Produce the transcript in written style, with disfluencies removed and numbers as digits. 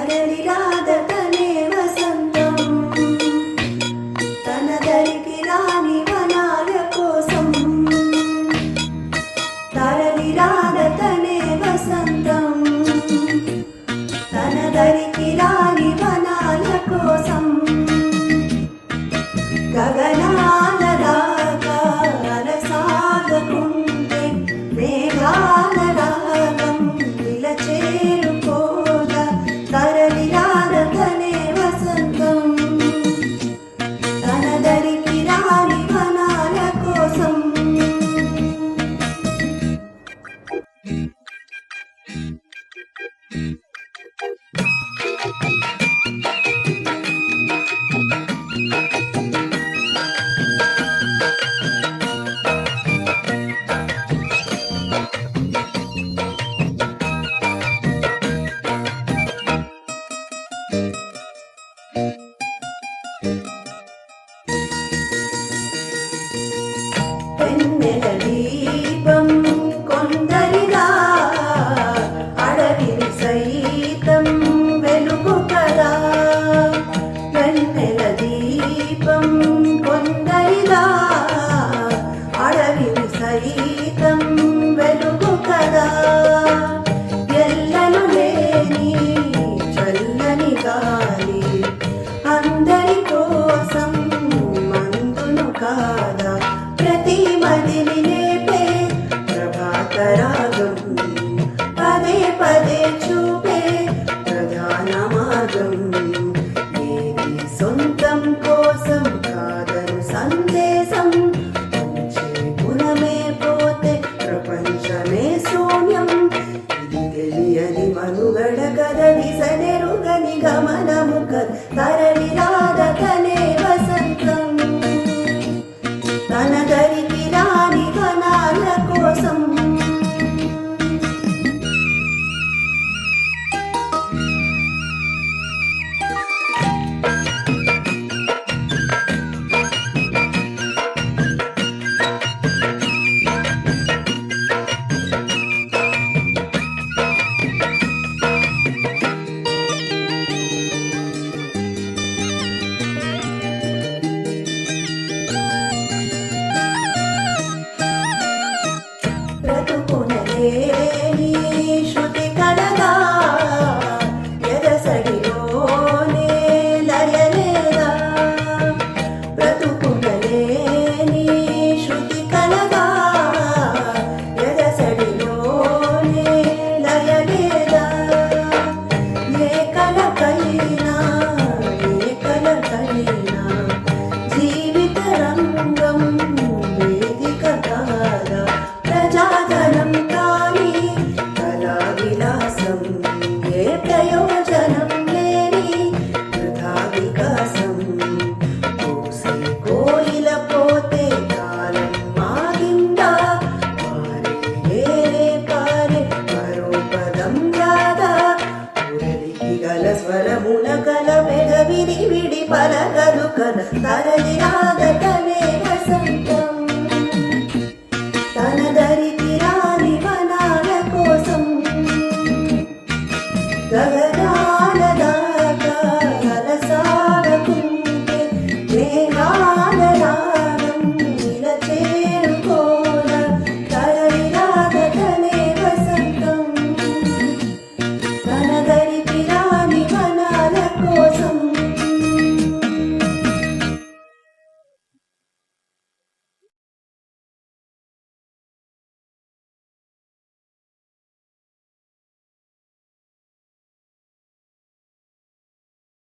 తరలి రాదతనే వసంతం తన దరికి రాని వనాల కోసం తరలి రాదతనే వసంతం తన దరికి రాని వనాల కోసం గగనాల దాకా అలసాగకుంటే మేఘాల రాగం ఇలా చేరుకోదా తరలి రాదతనే వసంతం తన దరికి రాని వనాల కోసం వెన్నెల దీపం కొందరిగా అడవిని సైతం వెలుగు కదా వెన్నెల దీపం కొందరిగా అడవిని సైతం వెలుగు కదా ఎల్లలు లేని చల్లని గాలి అందరి కోసం మందును కాదా ప్రతి మదిని నేపే ప్రభాత రాగం పదే పదే చూపే ప్రధాన మార్గం ఏది సొంతం కోసం కాదను సందేశం పంచే గుణమే పోతే ప్రపంచమే శూన్యం ఇది తెలియని మనుగడ కదలి సనెరుగని గమనము తరలి రాదతనే వసంతం తన దరికి రాని వనాల కోసం బ్రతుకునలేని శృతి కలగా ఎదసడిలోనే లయలేదా బ్రతుకునలేని శృతి కలగా ఎదసడిలోనే లయలేదా ఏ కలకైనా జీవిత రంగం వేదిక కాదా ప్రజాధనం కాని కళా విలాసం ఏ ప్రయోజనం లేని వృధా వికాసం కోసే కోయిల పోతే కాలం మాగిందా పారే పారే మరో పదం రాదా మురళికి గల స్వరమున కల పెదవిని విడి పలకదు కల తరలి